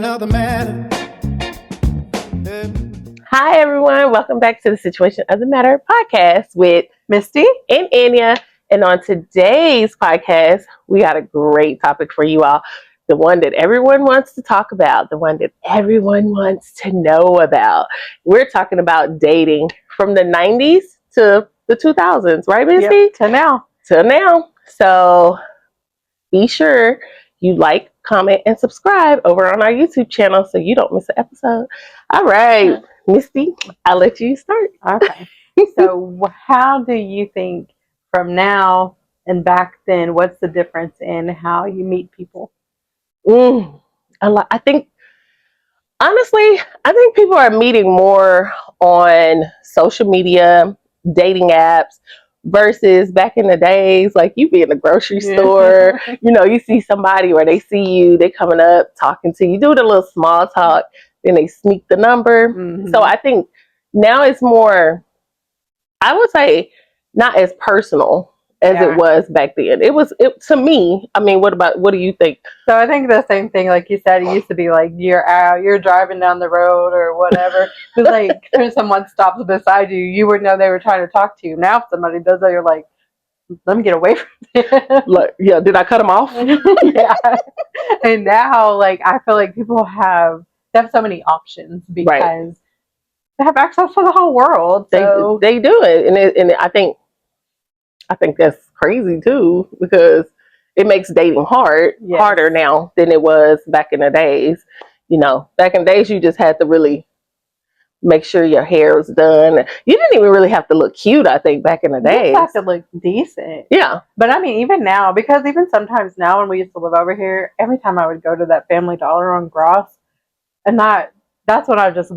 Another matter. Hi, everyone. Welcome back to the Situation of the Matter podcast with Misty and Anya. And on today's podcast, we got a great topic for you all. The one that everyone wants to talk about, the one that everyone wants to know about. We're talking about dating from the 90s to the 2000s, right, Misty? Yep, to now. Till now. So be sure you like, comment, and subscribe over on our YouTube channel so you don't miss an episode. All right, Misty, I'll let you start. Okay. So how do you think from now and back then, what's the difference in how you meet people? A lot. I think, honestly, I think people are meeting more on social media, dating apps, versus back in the days, like you be in the grocery store, you see somebody or they see you, they coming up talking to you, do the little small talk, then they sneak the number. Mhm. So I think now it's more, I would say, not as personal as Yeah. it was back then. It to me. I mean, what do you think? So I think the same thing, like you said, it used to be like you're driving down the road or whatever. It's like if someone stops beside you, you would know they were trying to talk to you. Now if somebody does that, you're like, let me get away from them. Like, yeah, did I cut them off? Yeah. And now, like, I feel like people they have so many options because they have access to the whole world. So They do it, and I think that's crazy too, because it makes dating harder now than it was back in the days. Back in the days, you just had to really make sure your hair was done. You didn't even really have to look cute, I think, back in the you days. just have to look decent. Yeah. But I mean, even now, because even sometimes now when we used to live over here, every time I would go to that Family Dollar on Gross, and that's when I just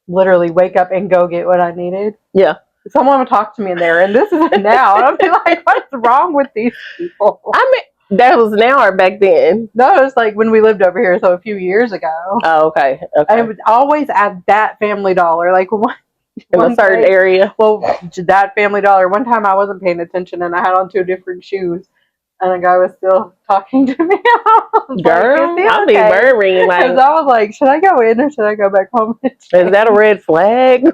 literally wake up and go get what I needed. Yeah. Someone would talk to me in there, and this is now. And I'd be like, what's wrong with these people? I mean, that was now or back then? No, it was like when we lived over here, so a few years ago. Oh, okay. I would always at that Family Dollar, like in a certain area. Well, that Family Dollar. One time I wasn't paying attention, and I had on 2 different shoes, and the guy was still talking to me. Girl, like, I'll be worrying. Like, because I was like, should I go in or should I go back home? Is that a red flag?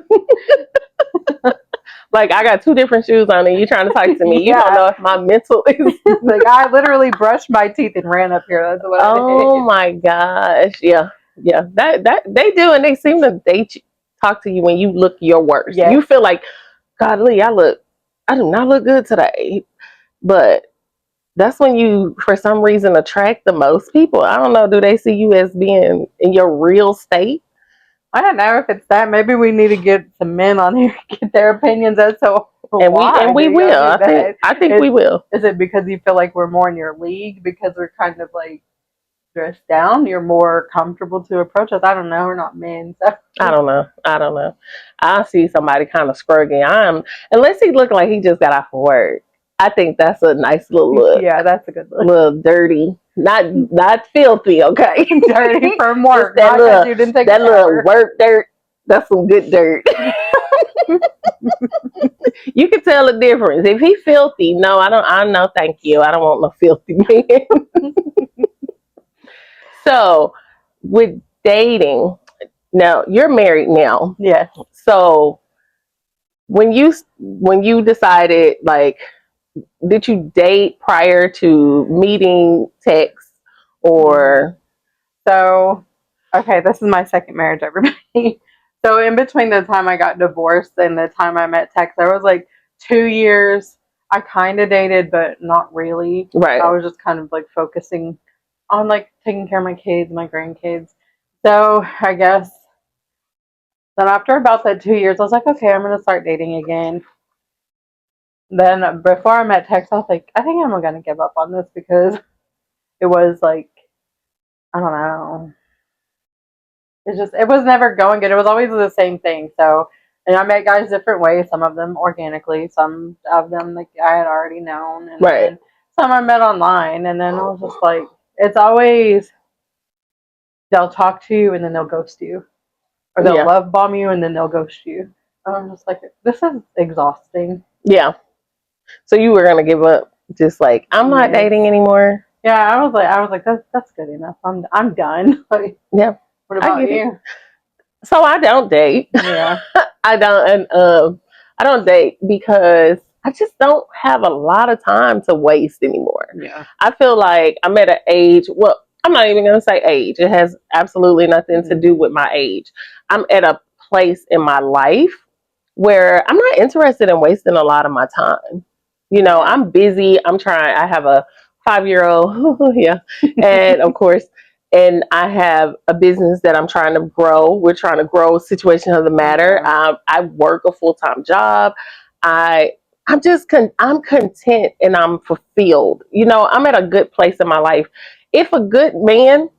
Like, I got 2 different shoes on and you trying to talk to me. You don't know if my mental is... Like, I literally brushed my teeth and ran up here. That's what I did. Oh my gosh. Yeah. That they do, and they seem to talk to you when you look your worst. Yes. You feel like, God, Lee, I do not look good today. But that's when you, for some reason, attract the most people. I don't know. Do they see you as being in your real state? I don't know if it's that. Maybe we need to get some men on here and get their opinions as to why. And we will. I think we will. Is it because you feel like we're more in your league because we're kind of like dressed down? You're more comfortable to approach us. I don't know. We're not men, so I don't know. I see somebody kind of scruggy. Unless he look like he just got off of work. I think that's a nice little look. Yeah, that's a good look. A little dirty, not filthy, okay? Dirty from work. That that little work dirt. That's some good dirt. You can tell the difference. If he filthy, no, I don't. I know, thank you. I don't want no filthy man. So, with dating, now you're married now. Yes. So, when you decided, like, did you date prior to meeting Tex, or? So, okay, this is my second marriage, everybody. So in between the time I got divorced and the time I met Tex, there was like 2 years I kind of dated, but not really. Right. I was just kind of like focusing on like taking care of my kids, my grandkids. So I guess then after about that 2 years, I was like, okay, I'm going to start dating again. Then before I met Tex, I was like, I think I'm going to give up on this because it was like, I don't know. It was never going good. It was always the same thing. So, and I met guys different ways. Some of them organically, some of them like I had already known, and right. some I met online. And then I was just like, it's always they'll talk to you and then they'll ghost you, or they'll love bomb you and then they'll ghost you. And I'm just like, this is exhausting. Yeah. So you were gonna give up, just like I'm not dating anymore. Yeah, I was like, that's good enough. I'm done. Like, Yeah, what I about get it. you? So I don't date. Yeah, I don't, and I don't date because I just don't have a lot of time to waste anymore. yeah, I feel like I'm at an age. Well, I'm not even gonna say age. It has absolutely nothing to do with my age. I'm at a place in my life where I'm not interested in wasting a lot of my time. You know, yeah, I'm busy. I'm trying. I have a 5-year-old, yeah, and of course, and I have a business that I'm trying to grow. We're trying to grow. Situation doesn't matter. yeah, I work a full-time job. I I'm content and I'm fulfilled. You know, I'm at a good place in my life. If a good man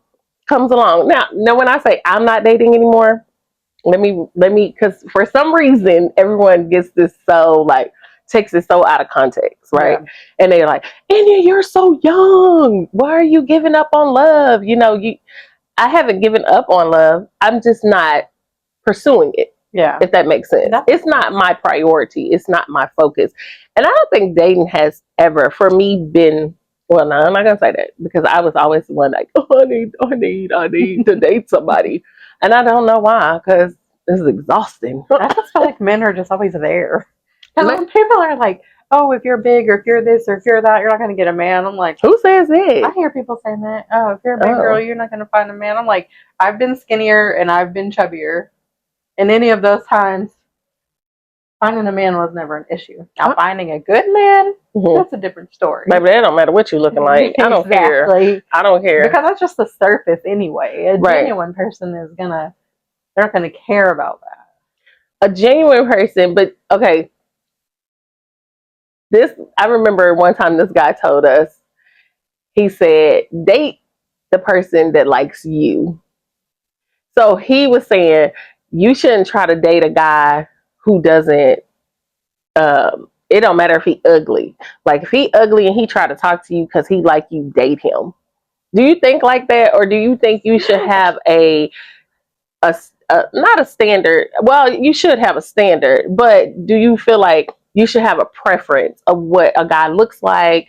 comes along, now when I say I'm not dating anymore, let me because for some reason everyone gets this so like takes it so out of context, right? yeah. And they're like, Anya, you're so young. Why are you giving up on love? You know, you I haven't given up on love. I'm just not pursuing it, Yeah, if that makes sense. It's definitely. not my priority. It's not my focus. And I don't think dating has ever, for me, been well, no, I'm not gonna say that because I was always the one like, oh, I need to date somebody. And I don't know why, because this is exhausting. I just feel like men are just always there. Because when people are like, "Oh, if you're big or if you're this or if you're that, you're not going to get a man," I'm like, Who says I it? hear people saying that. Oh, if you're a big girl, Oh, you're not going to find a man. I'm like, I've been skinnier and I've been chubbier, and any of those times, finding a man was never an issue. Now, finding a good man, mhm. that's a different story. Baby, that don't matter what you looking like. I don't care. Exactly. I don't care. Because that's just the surface anyway. A Right. genuine person they're not gonna care about that. A genuine person, but okay, this I remember one time this guy told us, he said, date the person that likes you. So he was saying you shouldn't try to date a guy who doesn't it don't matter if he ugly. Like if he ugly and he try to talk to you because he like you, date him. Do you think like that, or do you think you should have a not a standard? Well, you should have a standard, but do you feel like you should have a preference of what a guy looks like?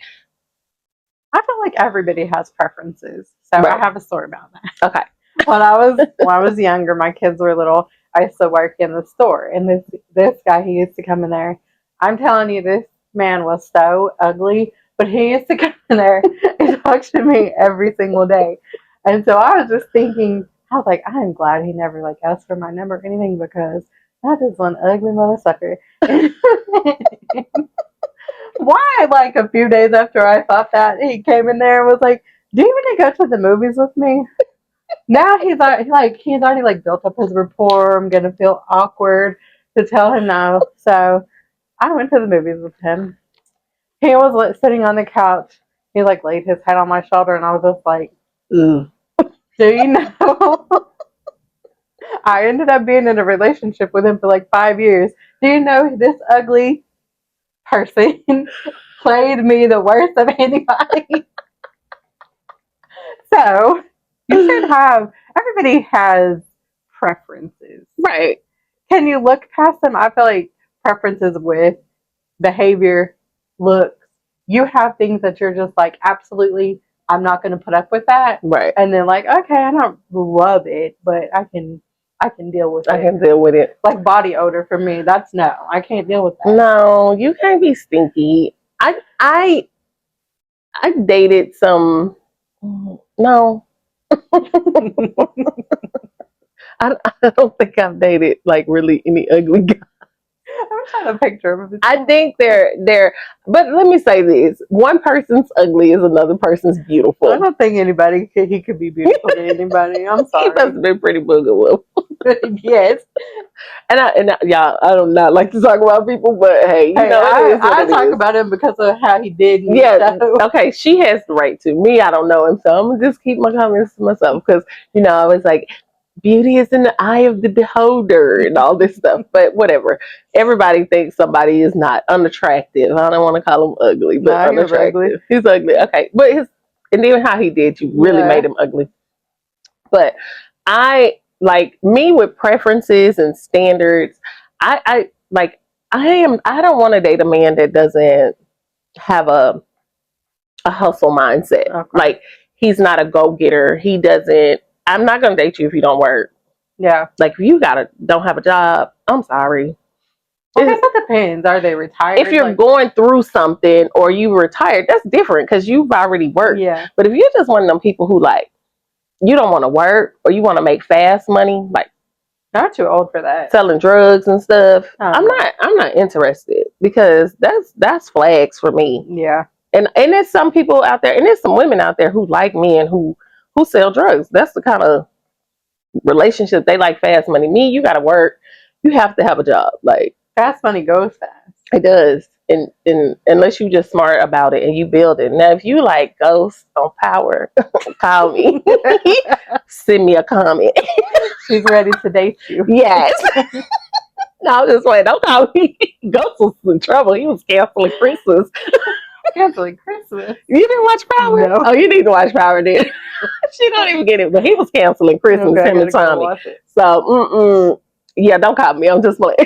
I feel like everybody has preferences. So I Right. have a story about that. Okay. When I was younger, my kids were little. I used to work in the store, and this guy, he used to come in there. I'm telling you, this man was so ugly, but he used to come in there and talk to me every single day. And so I was just thinking, I was like, I'm glad he never like asked for my number or anything because that is one ugly mother sucker. Why? Like a few days after I thought that, he came in there and was like, "Do you want to go to the movies with me?" Now he's already like built up his rapport. I'm gonna feel awkward to tell him no. So I went to the movies with him. He was like sitting on the couch. He like laid his head on my shoulder, and I was just like, "Ugh." Do you know? I ended up being in a relationship with him for like 5 years. Do you know this ugly person played me the worst of anybody? So you should have. Everybody has preferences. Right. Can you look past them? I feel like preferences with behavior, looks, you have things that you're just like, absolutely, I'm not going to put up with that. Right. And then like, okay, I don't love it, but I can deal with I it. can deal with it. Like body odor for me, that's no, I can't deal with that. No, you can't be stinky. I dated some. No, I don't think I've dated like really any ugly guy. I'm trying to picture him. I think they're. But let me say this: one person's ugly is another person's I beautiful. don't think he could be beautiful to anybody. I'm He must sorry. have been pretty boogaloo. Yes. Y'all, I do not like to talk about people, but hey, you Hey, know it is what I it talk is. about him because of how he did me. Yeah, So. okay, she has the right to. Me, I don't know him, so I'm gonna just keep my comments to myself because I was like, beauty is in the eye of the beholder and all this stuff. But whatever, everybody thinks somebody is not unattractive. I don't want to call him ugly, but No, he was ugly. unattractive. He's ugly, okay, but and even how he did you really made him ugly. But I like me with preferences and standards. I like I don't want to date a man that doesn't have a a hustle mindset. Okay. Like, he's not a go-getter. He doesn't, I'm not going to date you if you don't work. Yeah. Like, if you don't have a job, I'm sorry. I guess it depends. Are they retired? If you're going through something or you retired, that's different because you've already worked. Yeah. But if you're just one of them people who, like, you don't want to work or you want to make fast money, like not too old for that, selling drugs and stuff, I'm know. not interested, because that's flags for me. Yeah. And there's some people out there, and there's some women out there who like men who sell drugs. That's the kind of relationship they like. Fast money. Me, you got to work. You have to have a job. Like, fast money goes fast. It does. And unless you just smart about it and you build it. Now, if you like ghosts on Power, call me. Send me a comment. She's ready to date you. Yes. No, I'm just wait. Don't call me. Ghost was in trouble. He was canceling Christmas. Canceling Christmas. You didn't watch Power? No. Oh, you need to watch Power then. She don't even get it, but he was canceling Christmas. Okay, Him and Tommy. So, yeah, don't call me. I'm just playing.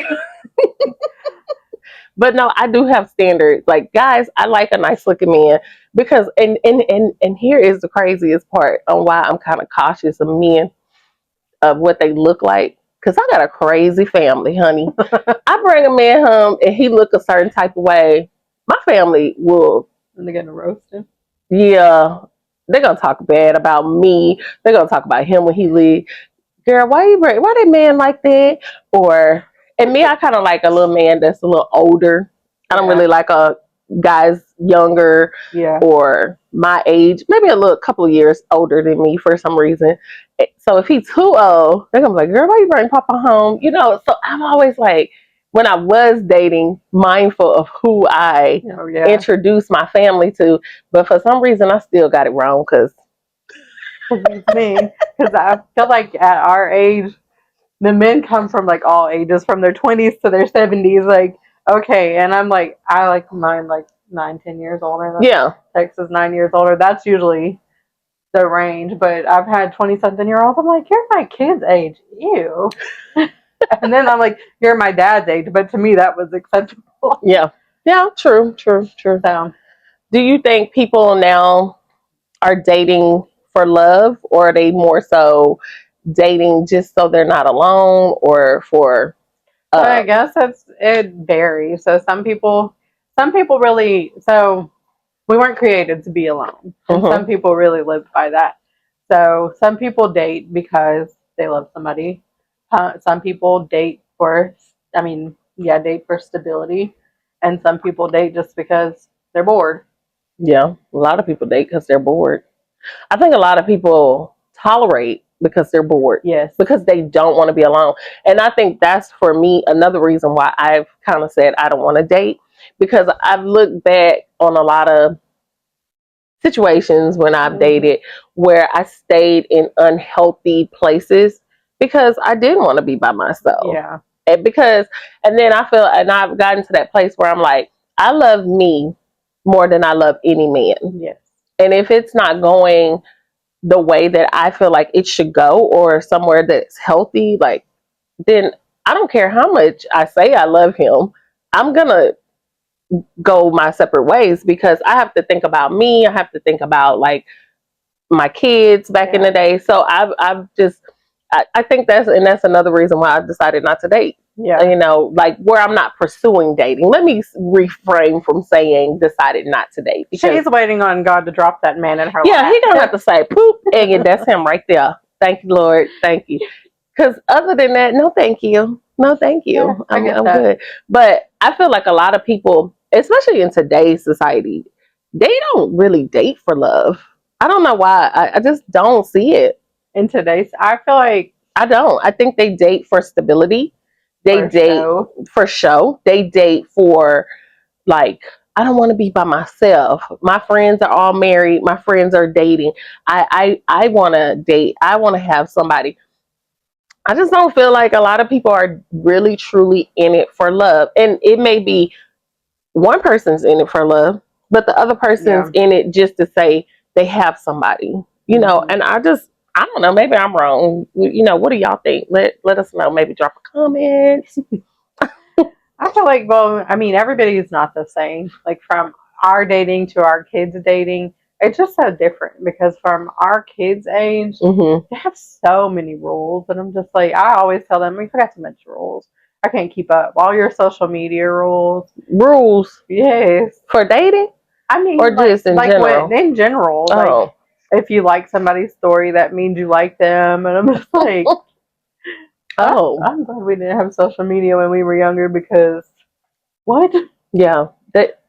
But no, I do have standards. Like, guys, I like a nice looking man, because and here is the craziest part on why I'm kind of cautious of men, of what they look like. Because I got a crazy family, honey. I bring a man home and he look a certain type of way, my family will. And they're gonna roast him. Yeah, they're gonna talk bad about me. They're gonna talk about him when he leave. Girl, why that man like that? Or, and me, I kind of like a little man that's a little older. I don't really like a guys younger, or my age, maybe a couple of years older than me for some reason. So if he's too old, they're gonna be like, girl, why you bring Papa home? You know, so I'm always like, when I was dating, mindful of who I introduced my family to. But for some reason, I still got it wrong, because it's me. Because I feel like at our age, the men come from like all ages, from their 20s to their 70s. Like, okay, and I'm like, I like mine like 9-10 years older. Texas 9 years older. That's usually the range. But I've had 20-something-year-olds. I'm like, you're my kid's age. Ew. And then I'm like, you're my dad's age. But to me, that was acceptable. Yeah, true. So, do you think people now are dating for love, or are they more so dating just so they're not alone, or for I guess it varies. So some people really, so we weren't created to be alone, and some people really live by that. So some people date because they love somebody. Some people date for stability, and some people date just because they're bored. Yeah, a lot of people date because they're bored. I think a lot of people tolerate because they're bored. Yes. Because they don't want to be alone. And I think that's, for me, another reason why I've kind of said I don't want to date, because I've looked back on a lot of situations when I've dated where I stayed in unhealthy places because I didn't want to be by myself. Yeah. And then I feel, and I've gotten to that place where I'm like, I love me more than I love any man. Yes. And if it's not going the way that I feel like it should go, or somewhere that's healthy, like, then I don't care how much I say I love him, I'm gonna go my separate ways, because I have to think about me. I have to think about, like, my kids back in the day. So I've just, I think that's another reason why I decided not to date. Yeah. You know, like, where I'm not pursuing dating. Let me refrain from saying decided not to date. She's waiting on God to drop that man in her life. Yeah, he gonna have to say, poop, and that's him right there. Thank you, Lord. Thank you. Because other than that, no thank you. No thank you. Yeah, I'm good. But I feel like a lot of people, especially in today's society, they don't really date for love. I don't know why. I just don't see it. In today's, I feel like, I don't. I think they date for stability. They date for show. They date for, like, I don't want to be by myself. My friends are all married. My friends are dating. I want to date. I want to have somebody. I just don't feel like a lot of people are really, truly in it for love. And it may be one person's in it for love, but the other person's in it just to say they have somebody, you know. And I don't know, maybe I'm wrong. You know, what do y'all think? Let us know. Maybe drop a comment. I feel like, well, I mean, everybody is not the same. Like, from our dating to our kids dating, it's just so different because from our kids' age, Mm-hmm. they have so many rules, and I'm just like, I always tell them, we got too much rules. I can't keep up. All your social media rules. Rules Yes. for dating I or mean, just in like what general? in general, like Oh, if you like somebody's story, that means you like them, and I'm just like, oh, I'm glad we didn't have social media when we were younger because what? yeah. That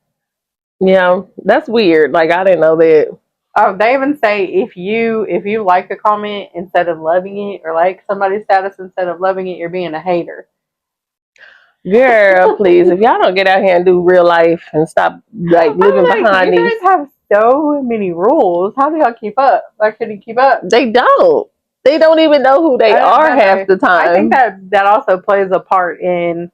yeah, that's weird. Like I didn't know that. Oh, they even say if you like a comment instead of loving it, or like somebody's status instead of loving it, you're being a hater. Girl, please, if y'all don't get out here and do real life and stop like living I'm like, behind you these, guys have so many rules. How do y'all keep up? Why couldn't you keep up? they don't. They don't even know who they are half the I think time. that also plays a part in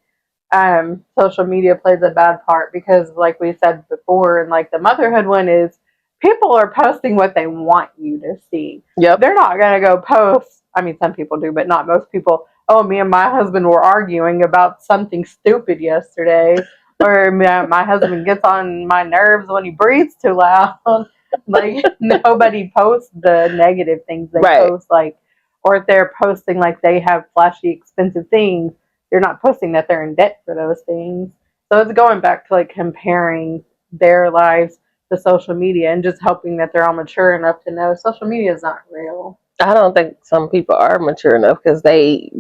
social media plays a bad part because like we said before, and like the motherhood one is people are posting what they want you to see. Yep. They're not going to go post, I mean some people do, but not most people. Oh, me and my husband were arguing about something stupid yesterday, or my husband gets on my nerves when he breathes too loud. Like nobody posts the negative things. They Right. post like, or if they're posting like they have flashy expensive things, they're not posting that they're in debt for those things. So it's going back to like comparing their lives to social media and just hoping that they're all mature enough to know social media is not real. I don't think some people are mature enough because they,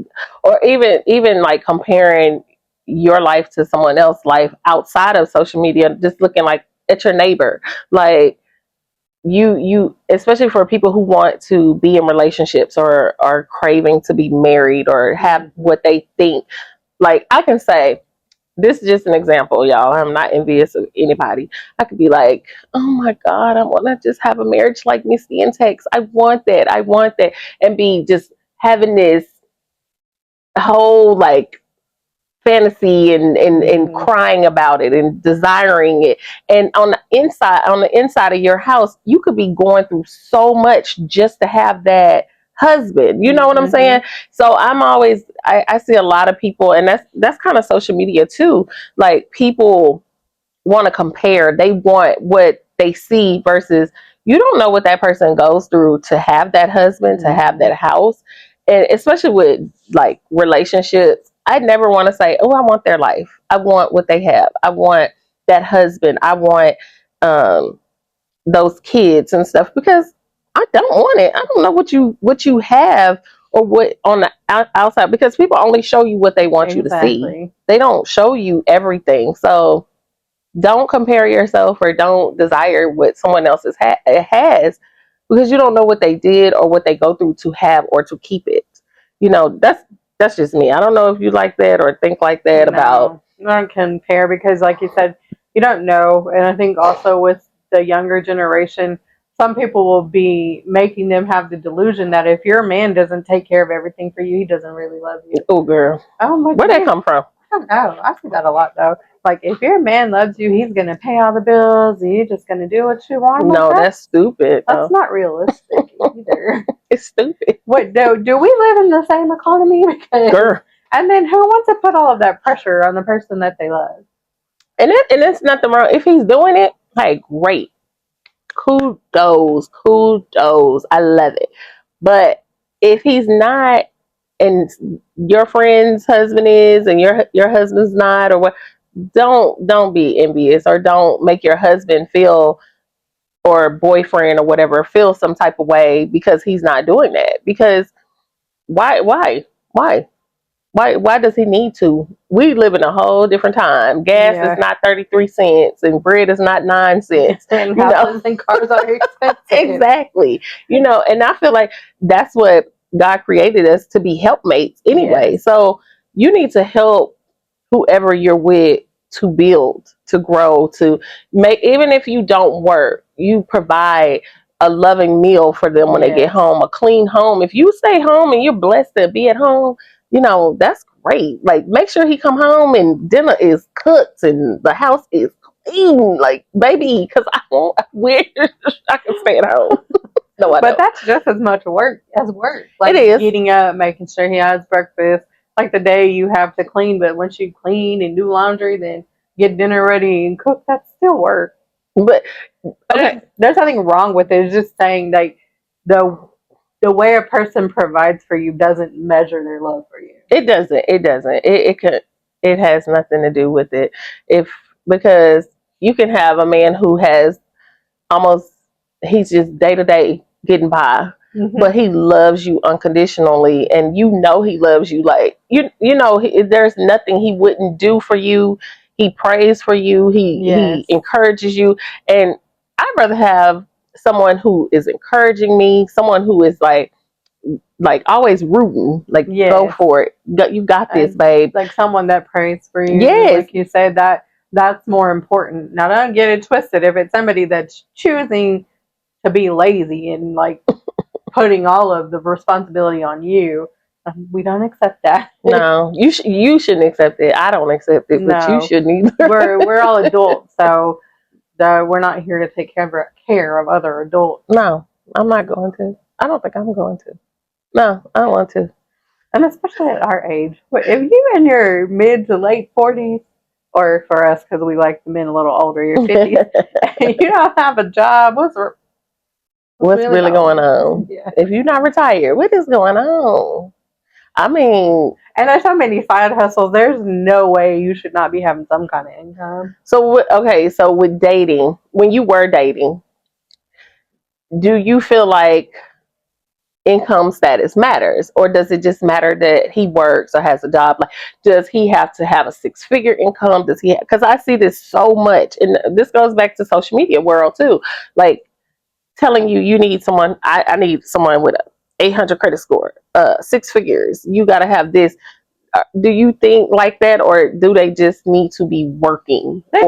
or even like comparing your life to someone else's life outside of social media, just looking like at your neighbor, like you especially for people who want to be in relationships or are craving to be married or have what they think. Like I can say, this is just an example, y'all. I'm not envious of anybody. I could be like, oh my God, I want to just have a marriage like Misty and Tex. I want that. I want that. And be just having this whole like fantasy and crying about it and desiring it. And on the inside of your house, you could be going through so much just to have that husband. You know what I'm saying? So I'm always I see a lot of people, and that's kind of social media too. Like people want to compare. They want what they see versus you don't know what that person goes through to have that husband, to have that house. And especially with like relationships, I never want to say, oh, I want their life. I want what they have. I want that husband. I want um, those kids and stuff because I don't want it. I don't know what you have or what on the outside because people only show you what they want you to see. They don't show you everything. So don't compare yourself or don't desire what someone else has because you don't know what they did or what they go through to have or to keep it. That's just me. I don't know if you like that or think like that about. I don't compare because, like you said, you don't know. And I think also with the younger generation, some people will be making them have the delusion that if your man doesn't take care of everything for you, he doesn't really love you. Oh, girl. Oh my Where'd that come from? I don't know. I see that a lot though. Like if your man loves you, he's gonna pay all the bills, and you're just gonna do what you want. No, that's stupid. That's not realistic either. It's stupid. What do we live in the same economy? Girl. And then who wants to put all of that pressure on the person that they love? And it's nothing wrong if he's doing it. Hey, great. Kudos. I love it. But if he's not, and your friend's husband is, and your husband's not, or what, don't be envious or don't make your husband feel or boyfriend or whatever feel some type of way because he's not doing that. Because why does he need to? We live in a whole different time. Gas is not 33 cents and bread is not 9 cents. And houses and cars are expensive. Exactly. And I feel like that's what God created us to be helpmates anyway. Yes. So you need to help whoever you're with to build, to grow, to make, even if you don't work, you provide a loving meal for them when they get home, a clean home. If you stay home and you're blessed to be at home, that's great. Like make sure he come home and dinner is cooked and the house is clean. Like baby, because I won't where I can stay at home. No, but that's just as much work as work. Like it is getting up, making sure he has breakfast. Like the day you have to clean, but once you clean and do laundry, then get dinner ready and cook, that's still work. But But okay, there's nothing wrong with it. It's just saying like the the way a person provides for you doesn't measure their love for you. it doesn't. It doesn't. It could. It has nothing to do with it. If because you can have a man who has almost he's just day to day getting by, but he loves you unconditionally, and you know he loves you. Like you know, there's nothing he wouldn't do for you. He prays for you. He Yes. encourages you, and I'd rather have someone who is encouraging me, someone who is like always rooting, like go Yes. for it. You got this, And babe. like someone that prays for you, Yes, like you said, that's more important. Now don't get it twisted. If it's somebody that's choosing to be lazy and like putting all of the responsibility on you, we don't accept that. no, you shouldn't accept it. I don't accept it, but you No. shouldn't either. We're all adults, so we're not here to take care of other adults. No, I'm not going to. I don't think I'm going to. No, I don't want to. And especially at our age, if you in your mid to late 40s, or for us because we like the men a little older, your 50s, and you don't have a job, What's really going on? Yeah. If you're not retired, what is going on? I mean, And there's so many side hustles. There's no way you should not be having some kind of income. okay, so with dating, when you were dating, do you feel like income status matters, or does it just matter that he works or has a job? Like, does he have to have a six-figure income? Does he? Because I see this so much, and this goes back to social media world too. Like telling you need someone. I need someone with a 800 credit score, six figures. You got to have this. Do you think like that, or do they just need to be working? They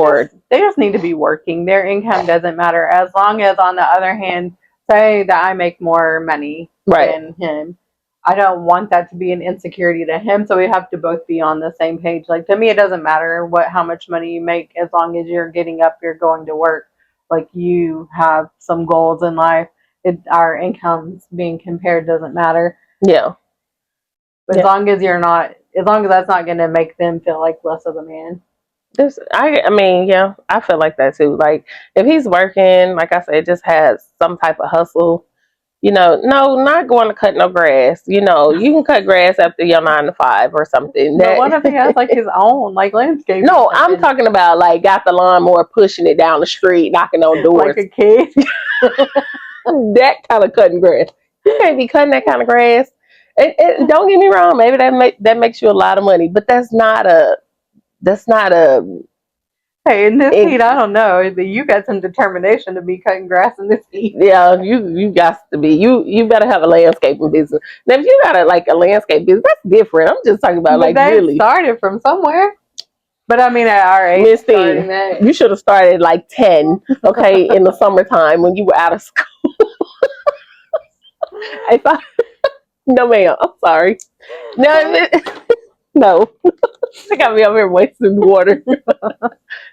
just need to be working. Their income doesn't matter as long as, on the other hand, say that I make more money right? than him. I don't want that to be an insecurity to him, so we have to both be on the same page. Like to me, it doesn't matter how much money you make as long as you're getting up, you're going to work. Like you have some goals in life. Our incomes being compared doesn't matter. Yeah. As long as that's not going to make them feel like less of a man. I mean, yeah, I feel like that too. Like if he's working, like I said, just has some type of hustle. No, not going to cut no grass. You can cut grass after your 9 to 5 or something. But what if he has like his own like landscape? No, I'm talking about like got the lawnmower, pushing it down the street, knocking on doors, like a kid. that kind of cutting grass. You can't be cutting that kind of grass. Don't get me wrong, maybe that makes you a lot of money, but that's not a Hey, in this heat, I don't know. You got some determination to be cutting grass in this heat. Yeah, you got to be. You better have a landscaping business. Now, if you got a landscape business, that's different. I'm just talking about But they started from somewhere. But I mean, at our age, Misty, you should have started like 10, okay, in the summertime when you were out of school. No, ma'am, I'm sorry. No, no. They got me over here wasting water.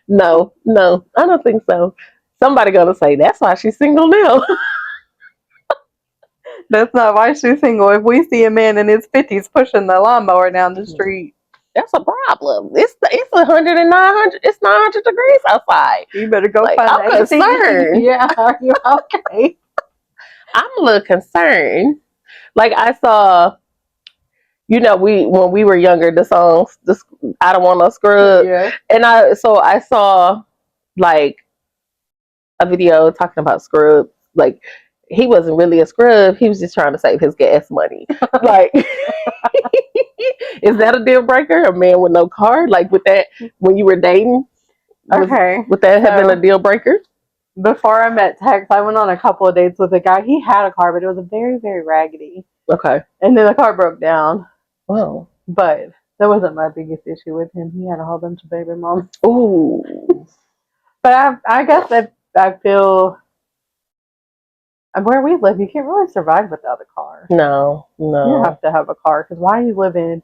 No, I don't think so. Somebody gonna say that's why she's single now. That's not why she's single. If we see a man in his 50s pushing the lawnmower down the street, that's a problem. It's 100 and 900. It's 900 degrees outside. You better go find I'm concerned. Yeah, are you okay? I'm a little concerned. Like I saw, when we were younger, the songs, I don't want no scrub. Yeah. And I saw like a video talking about scrub. Like he wasn't really a scrub. He was just trying to save his gas money. Like, is that a deal breaker? A man with no car? Like with that, when you were dating? Would that have been a deal breaker? Before I met Tex, I went on a couple of dates with a guy. He had a car, but it was a very, very raggedy. Okay. And then the car broke down. Wow. But that wasn't my biggest issue with him. He had a whole bunch of baby moms. Ooh. But I guess that I feel where we live, you can't really survive without a car. No. You have to have a car, because why are you living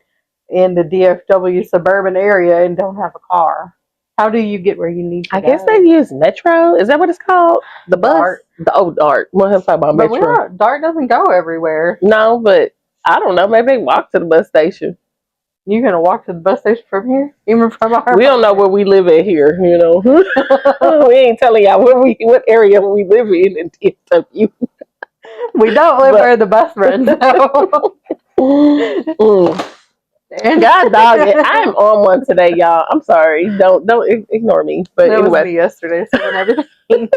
in the DFW suburban area and don't have a car? How do you get where you need to I guess they use Metro. Is that what it's called? The bus? DART. DART. Well, I'm talking about Metro. DART doesn't go everywhere. No, but I don't know. Maybe they walk to the bus station. You gonna walk to the bus station from here? Even from our We don't know where we live at here, you know. We ain't telling y'all what area we live in DFW. We don't live But- where the bus runs. So. And God dog it. I'm on one today, y'all. I'm sorry. Don't ignore me. But that was anyway. me yesterday, so and everything.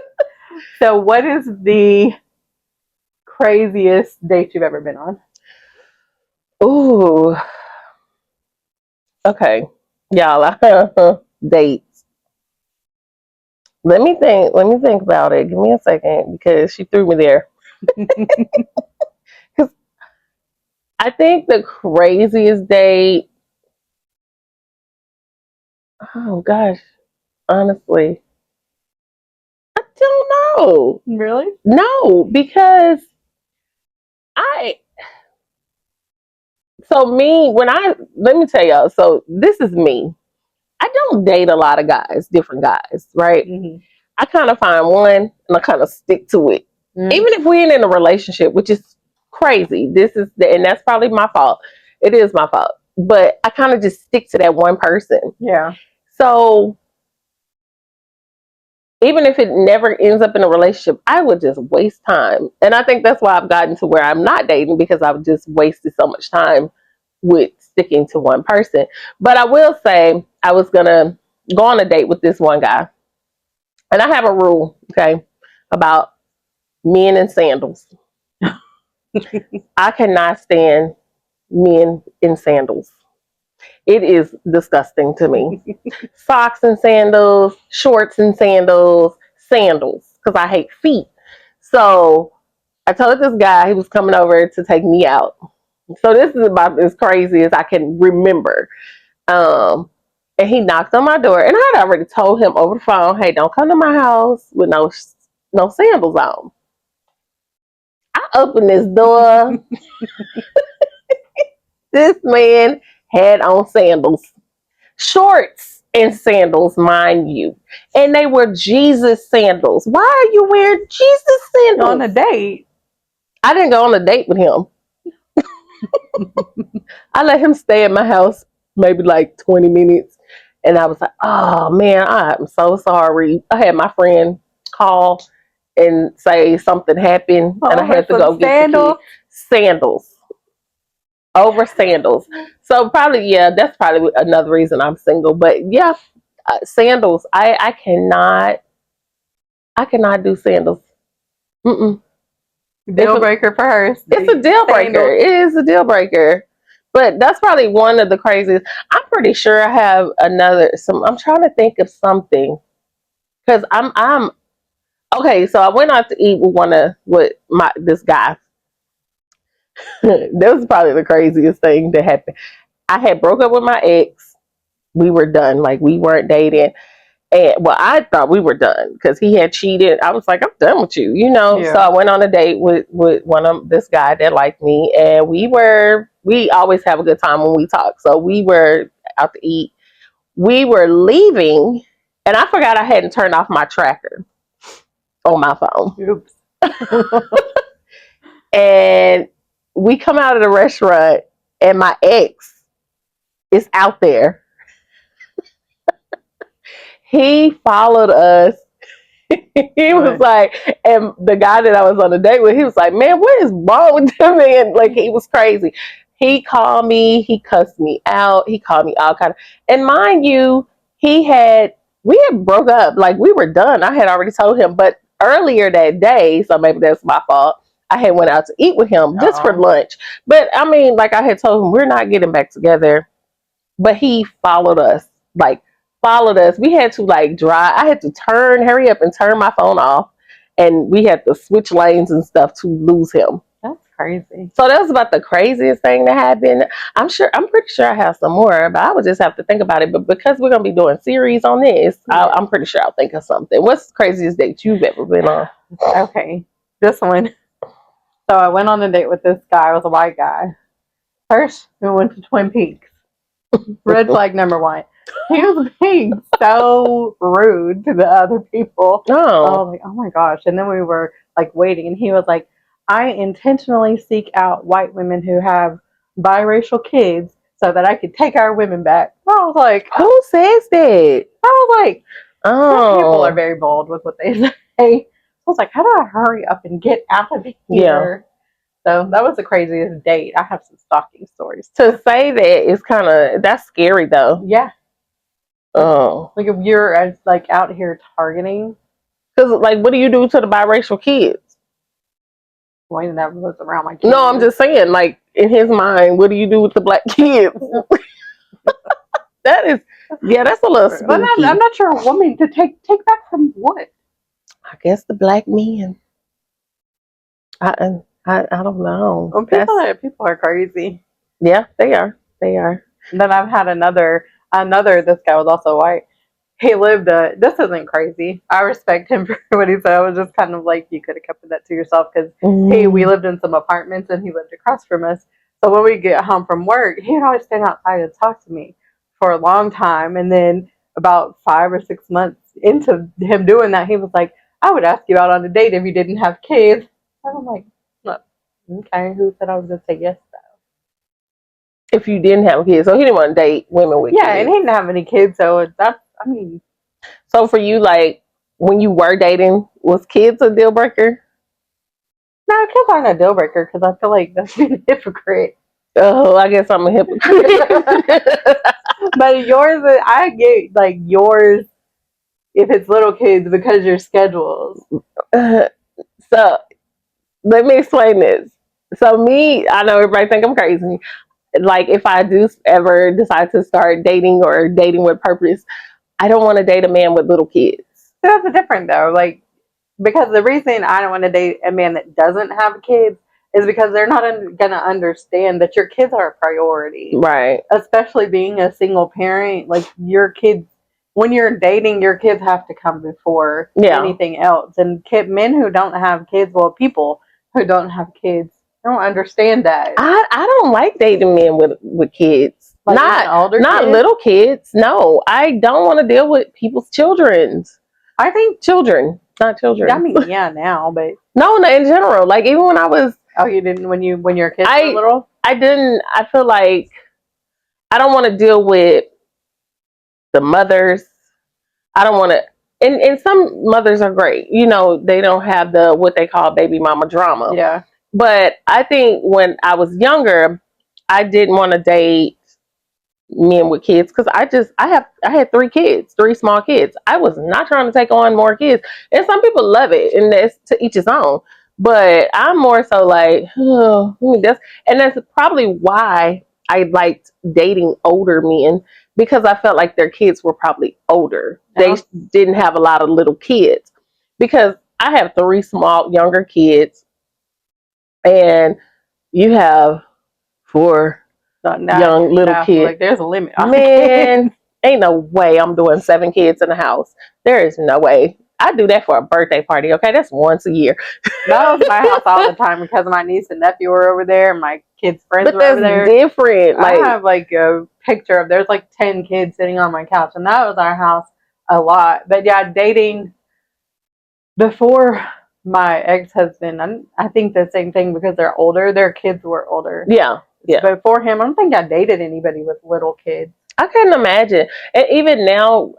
So, what is the craziest date you've ever been on? Ooh. Okay. Y'all, dates. Let me think about it. Give me a second because she threw me there. Because I think the craziest date, oh gosh, honestly, I don't know. Really? No, because I, so me, let me tell y'all, so this is me. I don't date a lot of guys, different guys, right? Mm-hmm. I kind of find one and I kind of stick to it. Mm-hmm. Even if we ain't in a relationship, which is crazy. And that's probably my fault. It is my fault. But I kind of just stick to that one person. Yeah. So even if it never ends up in a relationship, I would just waste time. And I think that's why I've gotten to where I'm not dating, because I've just wasted so much time with sticking to one person. But I will say I was going to go on a date with this one guy. And I have a rule, okay, about men in sandals. I cannot stand men in sandals. It is disgusting to me. Socks and sandals, shorts and sandals, because I hate feet. So I told this guy he was coming over to take me out. So this is about as crazy as I can remember. And he knocked on my door, and I had already told him over the phone, "Hey, don't come to my house with no sandals on." I opened this door. This man had on sandals, shorts and sandals, mind you. And they were Jesus sandals. Why are you wearing Jesus sandals? On a date? I didn't go on a date with him. I let him stay at my house maybe like 20 minutes. And I was like, oh man, I'm so sorry. I had my friend call and say something happened, and I had to go get the kid. Sandals. Over sandals. So probably, yeah, that's probably another reason I'm single. But yeah, sandals. I cannot do sandals. Mm-mm. Deal breaker for her. It's a deal breaker. Sandals. It is a deal breaker. But that's probably one of the craziest. I'm pretty sure I have another. I'm trying to think of something, because I'm okay. So I went out to eat with this guy. That was probably the craziest thing that happened. I had broke up with my ex. We were done. Like, we weren't dating. And well, I thought we were done because he had cheated. I was like, I'm done with you, you know. Yeah. So I went on a date with one of this guy that liked me, and we always have a good time when we talk. So we were out to eat. We were leaving, and I forgot I hadn't turned off my tracker on my phone. Oops. And we come out of the restaurant, and my ex is out there. He followed us. He was like, and the guy that I was on a date with, he was like, man, what is wrong with him? Man, like, he was crazy. He called me, he cussed me out, he called me all kind of, and mind you, we had broke up, like, we were done. I had already told him, but earlier that day, so maybe that's my fault, I had went out to eat with him just for lunch. But I mean, like, I had told him we're not getting back together, but he followed us. We had to like drive. I had to hurry up and turn my phone off, and we had to switch lanes and stuff to lose him. That's crazy. So that was about the craziest thing that happened. I'm pretty sure I have some more, but I would just have to think about it. But because we're gonna be doing series on this, I'm pretty sure I'll think of something. What's the craziest date you've ever been on? Okay, this one. So I went on a date with this guy. It was a white guy. First, we went to Twin Peaks. Red flag number one. He was being so rude to the other people. Oh. I was like, oh my gosh. And then we were like waiting, and he was like, I intentionally seek out white women who have biracial kids so that I could take our women back. I was like, Who says that? some people are Oh, very bold with what they say. I was like, how do I hurry up and get out of here? yeah. So that was the craziest date. I have some stalking stories. To say that is kind of, that's scary though. Yeah. Oh, Like if you're like out here targeting, because like, what do you do to the biracial kids? well, he never was around my kids. No, I'm just saying, like in his mind, what do you do with the black kids? That is, yeah, that's a little spooky. But I'm not sure a woman to take back from what? I guess the black men. I don't know. Well, people are crazy. Yeah, they are. They are. And then I've had another. This guy was also white. He lived this isn't crazy. I respect him for what he said. I was just kind of like, you could have kept that to yourself, because we lived in some apartments and he lived across from us. So when we get home from work, he'd always stand outside and talk to me for a long time. And then about 5 or 6 months into him doing that, he was like, I would ask you out on a date if you didn't have kids. And I'm like, look, okay, who said I was gonna say yes though? If you didn't have kids, so he didn't want to date women with kids. Yeah, and he didn't have any kids, so that's, I mean. So for you, like when you were dating, was kids a deal breaker? No, kids aren't a deal breaker, because I feel like that's being a hypocrite. Oh, I guess I'm a hypocrite. But yours, I get like yours if it's little kids because your schedules. So let me explain this. So me, I know everybody think I'm crazy. Like if I do ever decide to start dating or dating with purpose, I don't want to date a man with little kids. So that's different though. Like, because the reason I don't want to date a man that doesn't have kids is because they're not going to understand that your kids are a priority. Right. Especially being a single parent, like your kids, when you're dating, your kids have to come before anything else. And men who don't have kids, well, people who don't have kids don't understand that. I don't like dating men with kids. Like not kids? Little kids. No, I don't want to deal with people's children's. I think children, not children. I mean, yeah, now, but no, in general. Like even when I was. Oh, you didn't when your kids were little? I didn't. I feel like I don't want to deal with the mothers. I don't want to. And some mothers are great. You know, they don't have the what they call baby mama drama. Yeah. But I think when I was younger, I didn't want to date men with kids because I had 3 kids, 3 small kids. I was not trying to take on more kids. And some people love it, and that's to each his own. But I'm more so like, that's probably why I liked dating older men, because I felt like their kids were probably older. They didn't have a lot of little kids, because I have 3 small younger kids, and you have 4 young little kids. Like, there's a limit. Man, ain't no way I'm doing 7 kids in the house. There is no way. I do that for a birthday party, okay? That's once a year. That was my house all the time because my niece and nephew were over there, and my kids' friends were over there. But that's different. I have like a picture of, there's like 10 kids sitting on my couch, and that was our house a lot. But yeah, dating before my ex-husband, I think the same thing, because they're older. Their kids were older. Yeah. But before him, I don't think I dated anybody with little kids. I couldn't imagine. And even now,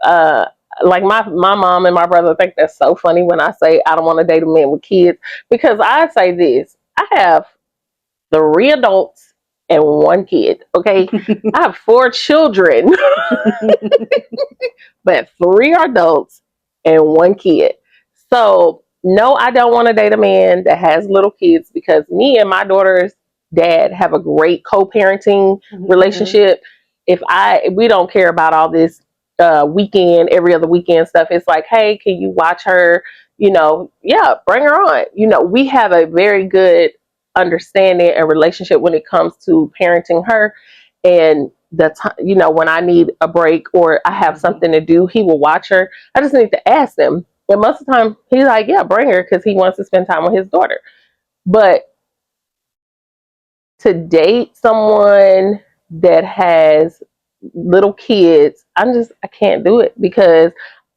like my mom and my brother think that's so funny when I say I don't want to date a man with kids, because I say this: I have 3 adults and 1 kid. Okay, I have 4 children, but 3 adults and 1 kid. So no, I don't want to date a man that has little kids, because me and my daughter's dad have a great co-parenting relationship. If we don't care about all this weekend, every other weekend stuff. It's like, hey, can you watch her? You know, yeah, bring her on. You know, we have a very good understanding and relationship when it comes to parenting her. And you know, when I need a break or I have something to do, he will watch her. I just need to ask him. And most of the time, he's like, yeah, bring her, because he wants to spend time with his daughter. But to date someone that has little kids, I can't do it, because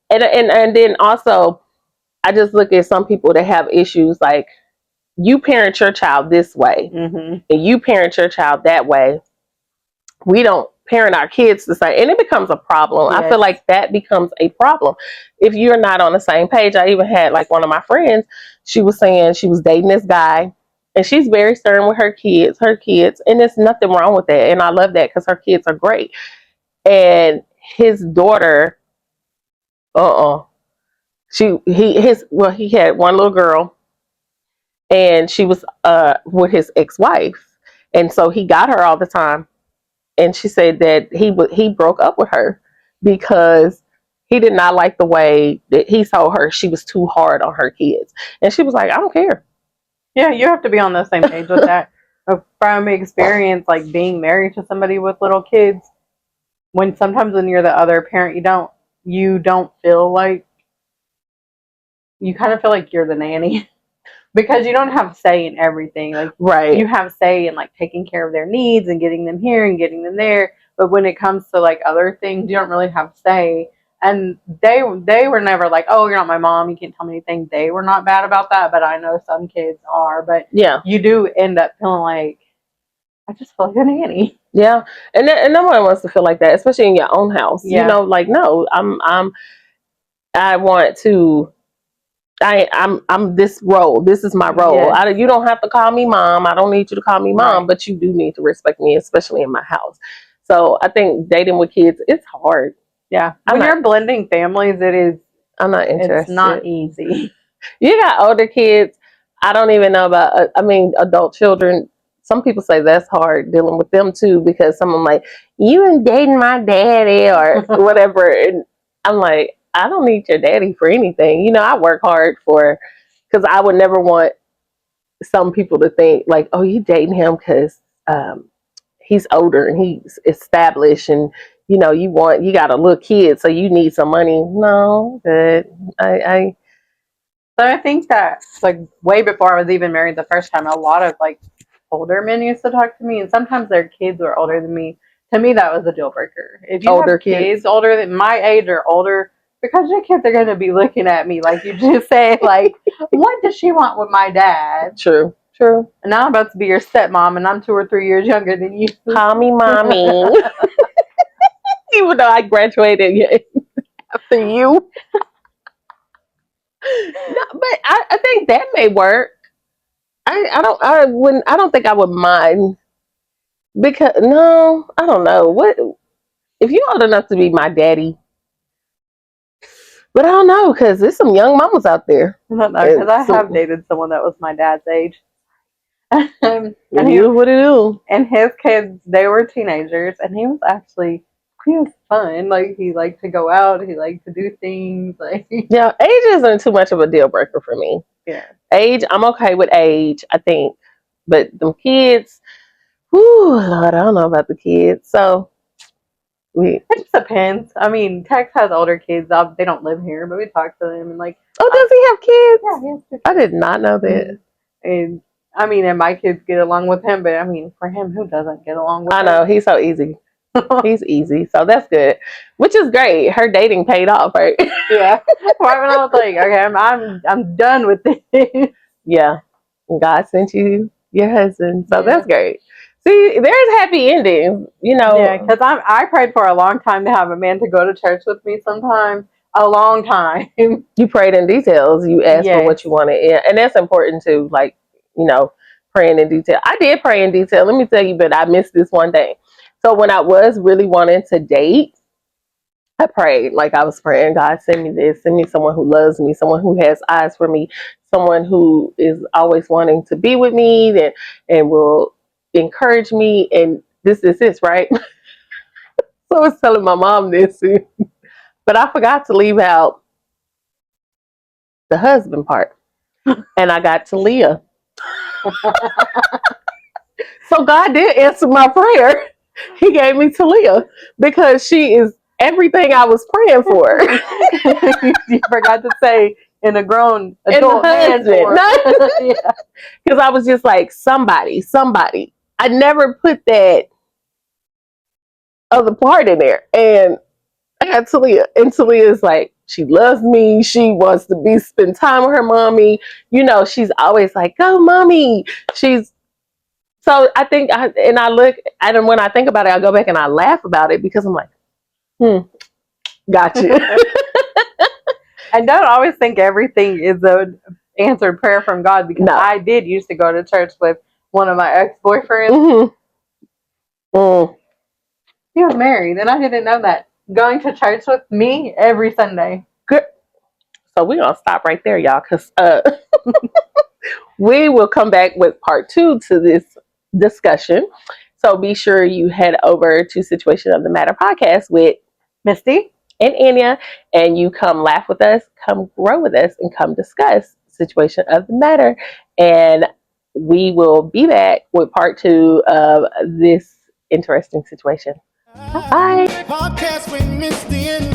and then also I just look at some people that have issues, like you parent your child this way and you parent your child that way, we don't parent our kids the same, and it becomes a problem. I feel Yes. like that becomes a problem if you're not on the same page. I even had like one of my friends, she was saying she was dating this guy, and she's very stern with her kids, and there's nothing wrong with that, and I love that because her kids are great. And his daughter, he had one little girl, and she was with his ex-wife, and so he got her all the time. And she said that he broke up with her because he did not like the way that he told her she was too hard on her kids. And she was like, I don't care. Yeah, you have to be on the same page with that. From experience, like being married to somebody with little kids, sometimes when you're the other parent, you don't feel like, you kind of feel like you're the nanny because you don't have say in everything. Like, Right. you have say in like taking care of their needs and getting them here and getting them there. But when it comes to like other things, you don't really have say. And they were never like, oh, you're not my mom, you can't tell me anything. They were not bad about that, but I know some kids are. But Yeah. you do end up feeling like, I just feel like a nanny. Yeah. And no one wants to feel like that, especially in your own house. Yeah. You know, like, no, I want to, I'm this role. This is my role. Yes. You don't have to call me mom. I don't need you to call me mom, Right. but you do need to respect me, especially in my house. So I think dating with kids, it's hard. Yeah. When you're blending families, I'm not interested. It's not easy. You got older kids. I don't even know about, adult children. Some people say that's hard dealing with them too, because some of them like, you ain't dating my daddy or whatever. And I'm like, I don't need your daddy for anything. You know, I work hard because I would never want some people to think like, oh, you dating him because he's older and he's established, and you know, you got a little kid, so you need some money. No, but So I think that like way before I was even married the first time, a lot of like older men used to talk to me, and sometimes their kids were older than me. To me, that was a deal breaker. If you Older have kids older than my age or older, because your kids are going to be looking at me like you just said, like, what does she want with my dad? True. And now I'm about to be your stepmom, and I'm 2 or 3 years younger than you. Call me mommy. Even though I graduated after you. No, but I think that may work. I don't think I would mind, because no, I don't know what if you're old enough to be my daddy. But I don't know, because there's some young mamas out there. I don't know, because I have dated someone that was my dad's age. And he and his kids, they were teenagers, and he was fun. Like, he liked to go out, he liked to do things. Like, yeah, age isn't too much of a deal breaker for me. Yeah, age, I'm okay with age, I think, but them kids, whoo, Lord, I don't know about the kids. So it just depends. I mean, Tex has older kids. They don't live here, but we talk to them and like. Oh, does he have kids? Yeah, he has 2 kids. I did not know that. And I mean, and my kids get along with him, but I mean, for him, who doesn't get along with him? I know, he's so easy. He's easy, so that's good, which is great. Her dating paid off, right? Yeah. Well, I was like, okay, I'm done with this. Yeah, God sent you your husband, so that's great. See, there's happy endings, you know. Yeah, because I prayed for a long time to have a man to go to church with me. Sometimes a long time. You prayed in details. You asked for what you wanted, and that's important too. Like, you know, praying in detail. I did pray in detail. Let me tell you, but I missed this one thing. So when I was really wanting to date, I prayed. Like, I was praying, God, send me this. Send me someone who loves me, someone who has eyes for me, someone who is always wanting to be with me and will encourage me. And this, right? So I was telling my mom this, but I forgot to leave out the husband part. And I got to Leah. So God did answer my prayer. He gave me Talia because she is everything I was praying for. You forgot to say in a grown adult man. Because I was just like, somebody. I never put that other part in there. And I got Talia. And Talia is like, she loves me. She wants to spend time with her mommy. You know, she's always like, go mommy. So I think, I look, and when I think about it, I go back and I laugh about it because I'm like, gotcha. I don't always think everything is an answered prayer from God, because No. I did used to go to church with one of my ex-boyfriends. Mm-hmm. Mm. He was married, and I didn't know that. Going to church with me every Sunday. Good. So we're going to stop right there, y'all, because we will come back with part 2 to this discussion. So be sure you head over to Situation of the Matter podcast with Misty and Anya, and you come laugh with us, come grow with us, and come discuss Situation of the Matter. And we will be back with part 2 of this interesting situation. Bye. Podcast with Misty and